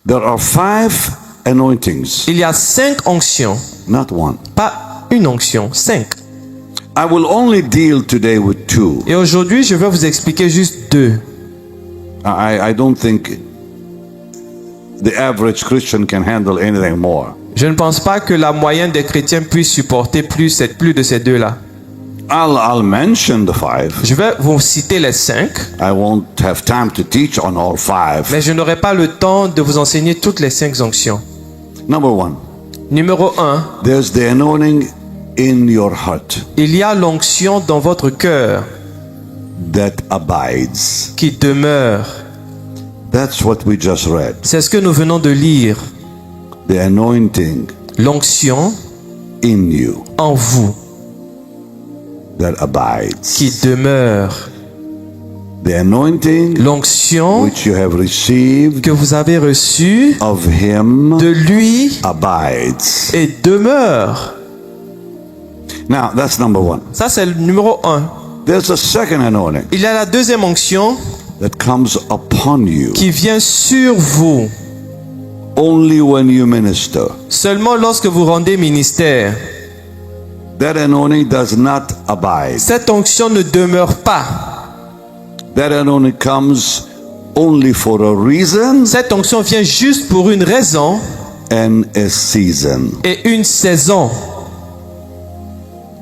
There are 5 anointings, Il y a 5 onctions, not one. pas une onction, 5. I will only deal today with 2. Et aujourd'hui, je vais vous expliquer juste 2. I don't think the average Christian can handle anything more. Je ne pense pas que la moyenne des chrétiens puisse supporter plus de ces 2-là. I'll mention the 5. Je vais vous citer les 5, I won't have time to teach on all 5. mais je n'aurai pas le temps de vous enseigner toutes les 5 onctions. Number 1, Numéro 1, there's the anointing in your heart il y a l'onction dans votre cœur that abides. qui demeure. That's what we just read. C'est ce que nous venons de lire. The anointing L'onction in you en vous that abides. qui demeure. The anointing L'onction which you have received que vous avez reçue of him de lui abides. et demeure. Now, that's number 1. Ça, c'est le numéro 1. There's a second anointing Il y a la deuxième onction that comes upon you qui vient sur vous only when you minister. seulement lorsque vous rendez ministère. That anointing does not abide. Cette onction ne demeure pas. That anointing comes only for a reason Cette onction vient juste pour une raison and a season. et une saison.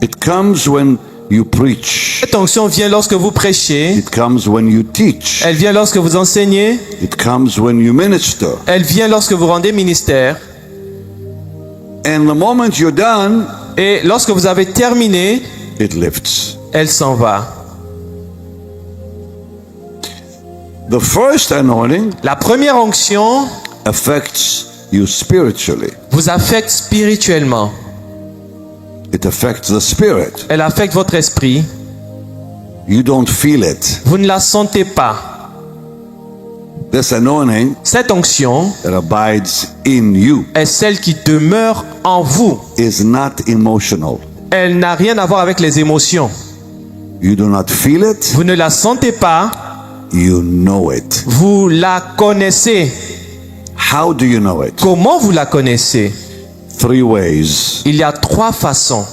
It comes when you preach. Cette onction vient lorsque vous prêchez. It comes when you teach. Elle vient lorsque vous enseignez. It comes when you minister. Elle vient lorsque vous rendez ministère. And the moment you're done, Et lorsque vous avez terminé, it lifts. elle s'en va. The first anointing La première onction affects you spiritually. vous affecte spirituellement. It affects the spirit. Elle affecte votre esprit. You don't feel it. Vous ne la sentez pas. This anointing Cette onction that abides in you est celle qui demeure en vous. is not emotional. Elle n'a rien à voir avec les émotions. You do not feel it. Vous ne la sentez pas. You know it. Vous la connaissez. How do you know it? Comment vous la connaissez? 3 ways. Il y a 3 façons.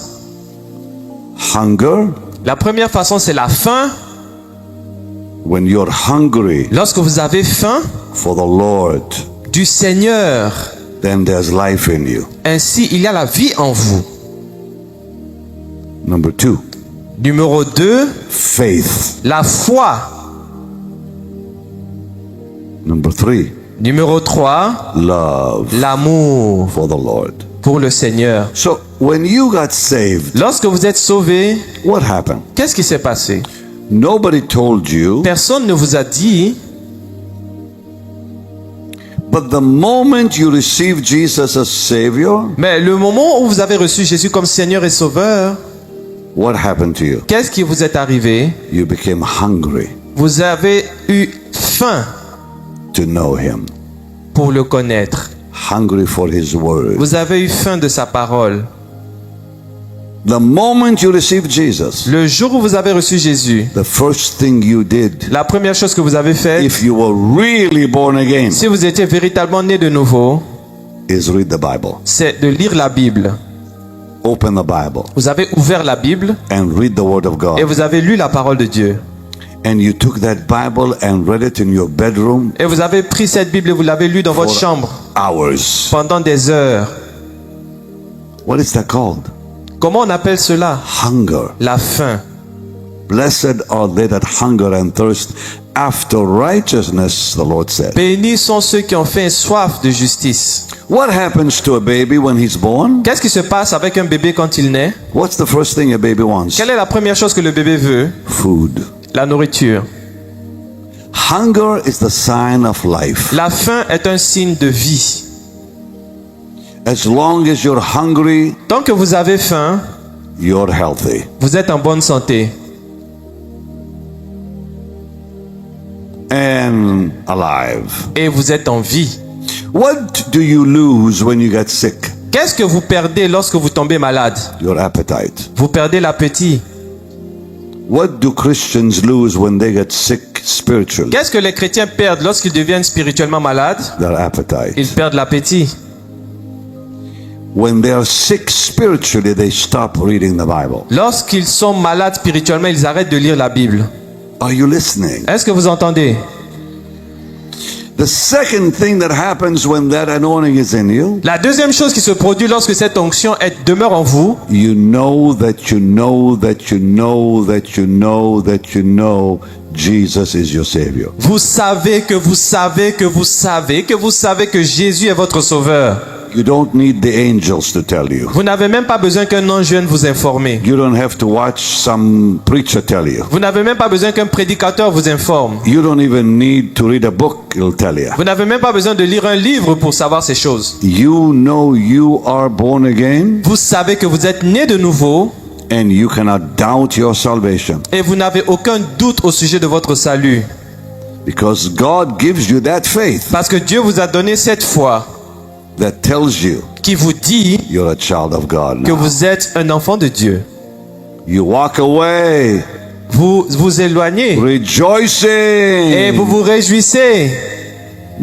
Hunger. La première façon, c'est la faim. When you're hungry Lorsque vous avez faim for the Lord, du Seigneur, then there's life in you. ainsi il y a la vie en vous. Number 2, Numéro 2, faith. la foi. Number 3, Numéro 3, love l'amour for the Lord. pour le Seigneur. So when you got saved, Lorsque vous êtes sauvé, what happened? qu'est-ce qui s'est passé? Nobody told you, Personne ne vous a dit, but the moment you received Jesus as Savior, mais le moment où vous avez reçu Jésus comme Seigneur et Sauveur, what happened to you? qu'est-ce qui vous est arrivé? You became hungry Vous avez eu faim to know Him, pour le connaître. hungry for His Word. Vous avez eu faim de sa parole. The moment you received Jesus, Le jour où vous avez reçu Jésus, the first thing you did, la première chose que vous avez faite, if you were really born again, si vous étiez véritablement né de nouveau, is read the Bible. c'est de lire la Bible. Open the Bible Vous avez ouvert la Bible and read the Word of et God. vous avez lu la parole de Dieu. And you took that Bible and read it in your bedroom Et vous avez pris cette Bible et vous l'avez lue dans votre chambre hours. pendant des heures. What is that called? Comment on appelle cela? Hunger. La faim. Blessed are they that hunger and thirst after righteousness, the Lord said. Bénis sont ceux qui ont faim et soif de justice. What happens to a baby when he's born? Qu'est-ce qui se passe avec un bébé quand il naît? What's the first thing a baby wants? Quelle est la première chose que le bébé veut? Food. La nourriture. Hunger is the sign of life. La faim est un signe de vie. As long as you're hungry, Tant que vous avez faim, you're healthy. vous êtes en bonne santé And alive. et vous êtes en vie. What do you lose when you get sick? Qu'est-ce que vous perdez lorsque vous tombez malade? Your appetite. Vous perdez l'appétit. What do Christians lose when they get sick spiritually? Qu'est-ce que les chrétiens perdent lorsqu'ils deviennent spirituellement malades? Their appetite. Ils perdent l'appétit. When they are sick spiritually, they stop reading the Bible. Lorsqu'ils sont malades spirituellement, ils arrêtent de lire la Bible. Are you listening? Est-ce que vous entendez? The second thing that happens when that anointing is in you, La deuxième chose qui se produit lorsque cette onction demeure en vous, you know that you know that you know that you know that you know Jesus is your Savior. vous savez que vous savez que vous savez que vous savez que Jésus est votre sauveur. You don't need the angels to tell you. Vous n'avez même pas besoin qu'un ange vienne vous informer. You don't have to watch some preacher tell you. Vous n'avez même pas besoin qu'un prédicateur vous informe. You don't even need to read a book, it'll tell you. Vous n'avez même pas besoin de lire un livre pour savoir ces choses. You know you are born again Vous savez que vous êtes né de nouveau and you cannot doubt your salvation et vous n'avez aucun doute au sujet de votre salut. because God gives you that faith Parce que Dieu vous a donné cette foi that tells you qui vous dit you're a child of God que now. vous êtes un enfant de Dieu. You walk away Vous vous éloignez rejoicing. et vous vous réjouissez.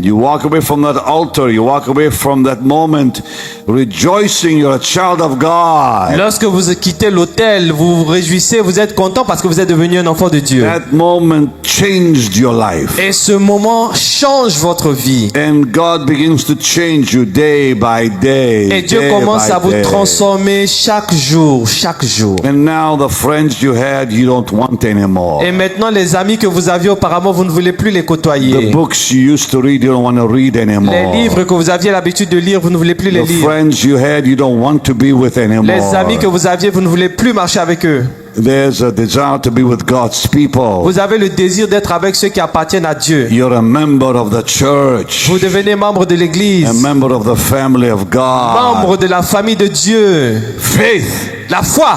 You walk away from that altar. You walk away from that moment rejoicing you're a child of God. Lorsque vous quittez l'autel, vous vous réjouissez, vous êtes content parce que vous êtes devenu un enfant de Dieu. That moment changed your life. Et ce moment change votre vie. And God begins to change you day by day. Et Dieu day commence by à vous day. transformer chaque jour, chaque jour. And now the friends you had, you don't want anymore. Et maintenant, les amis que vous aviez auparavant, vous ne voulez plus les The côtoyer. books you used to read, you don't want to read anymore. Les livres que vous aviez l'habitude de lire, vous ne voulez plus les The lire. friends you had, you don't want to be with anymore. Les amis que vous aviez, vous ne voulez plus marcher avec eux. There's a desire to be with God's people. Vous avez le désir d'être avec ceux qui appartiennent à Dieu. You're a member of the church, Vous devenez membre de a l'Église, member of the family of God. membre de la famille de Dieu. Faith. La foi.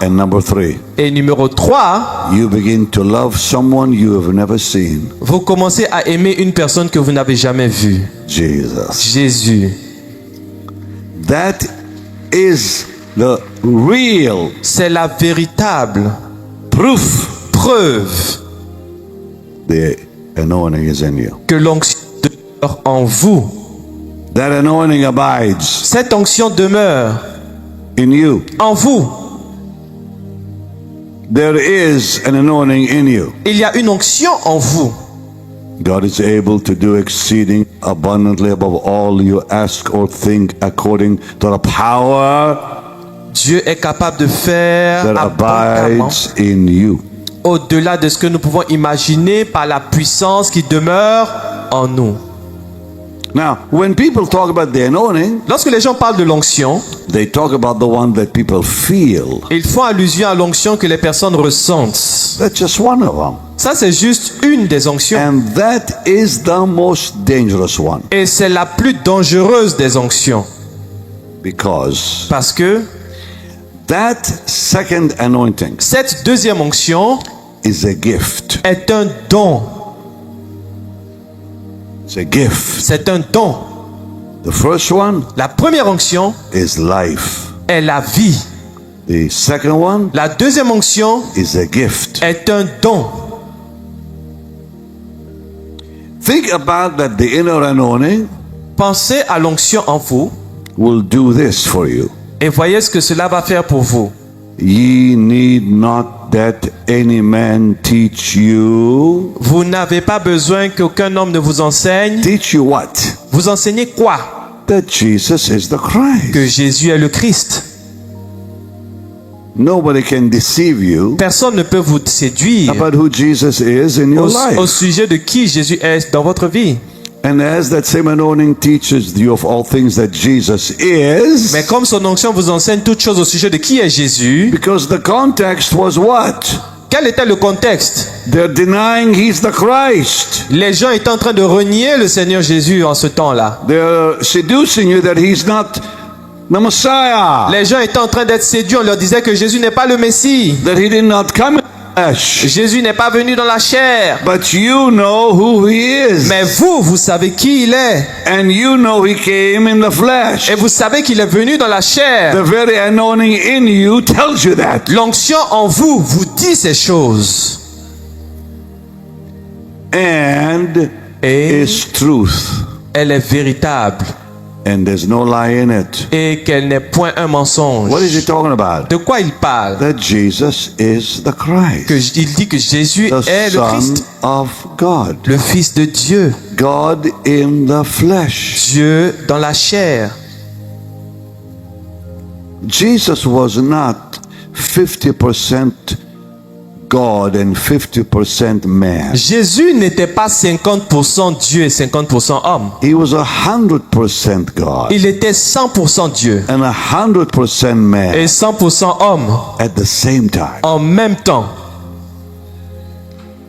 And number 3, Et numéro 3, you begin to love someone you have never seen. vous commencez à aimer une personne que vous n'avez jamais vue. Jesus. Jésus. That is the real C'est la véritable proof preuve the anointing is in you. que l'onction demeure en vous. That anointing abides Cette onction demeure in you. en vous. There is an anointing in you. Il y a une onction en vous. God is able to do exceeding abundantly above all you ask or think according to the power Dieu est capable de faire that abondamment abides in you. au-delà de ce que nous pouvons imaginer par la puissance qui demeure en nous. Now, when people talk about the anointing, Lorsque les gens parlent de l'onction, they talk about the one that people feel. ils font allusion à l'onction que les personnes ressentent. That's just one of them. Ça, c'est juste une des onctions. And that is the most dangerous one Et c'est la plus dangereuse des onctions. because Parce que that second anointing cette deuxième onction is a gift. est un don. It's a gift. C'est un don. The first one La première onction is life. est la vie. The second one La deuxième onction is a gift. est un don. Think about that the inner anointing Pensez à l'onction en vous will do this for you. et voyez ce que cela va faire pour vous. Ye need not that any man teach you. Vous n'avez pas besoin qu'aucun homme ne vous enseigne. Teach you what? Vous enseignez quoi? That Jesus is the Christ. Que Jésus est le Christ. Nobody can deceive you Personne ne peut vous séduire about who Jesus is in your au life. sujet de qui Jésus est dans votre vie. And as that same anointing teaches you of all things that Jesus is, Mais comme son onction vous enseigne toutes choses au sujet de qui est Jésus, because the context was what? quel était le contexte? They're denying he's the Christ. Les gens étaient en train de renier le Seigneur Jésus en ce temps-là. They're seducing you that he's not the Messiah. Les gens étaient en train d'être séduits. On leur disait que Jésus n'est pas le Messie. That he did not come flesh. Jésus n'est pas venu dans la chair. But you know who he is. Mais vous, vous savez qui il est. And you know he came in the flesh. Et vous savez qu'il est venu dans la chair. The very anointing in you tells you that. L'onction en vous vous dit ces choses. And Et is truth. elle est véritable. And there's no lie in it. Et qu'elle n'est point un mensonge. What is he talking about? De quoi il parle? That Jesus is the Christ. Il dit que Jésus The est le Son Christ. of God. Le Fils de Dieu. God in the flesh. Dieu dans la chair. Jesus was not 50% God and 50% man. Jésus n'était pas 50% Dieu et 50% homme. He was 100% God Il était 100% Dieu and 100% man et 100% homme at the same time. en même temps.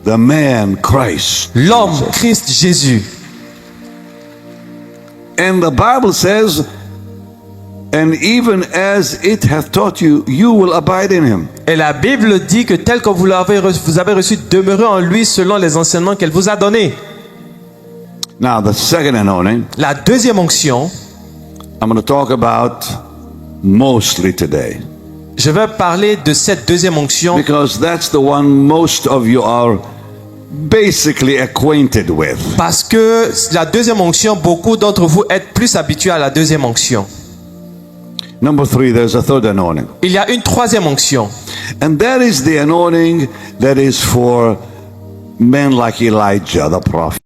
The man Christ. L'homme Christ Jésus. And the Bible says, and even as it hath taught you, you will abide in him. Et la Bible dit que tel que vous avez reçu, demeurez en lui selon les enseignements qu'elle vous a donnés. Now, the second anointing, La deuxième onction, I'm going to talk about mostly today, je vais parler de cette deuxième onction because that's the one most of you are basically acquainted with. parce que la deuxième onction, beaucoup d'entre vous êtes plus habitués à la deuxième onction. Number 3, there's a third anointing. Il y a une troisième onction. And that is the anointing that is for men like Elijah, the prophet.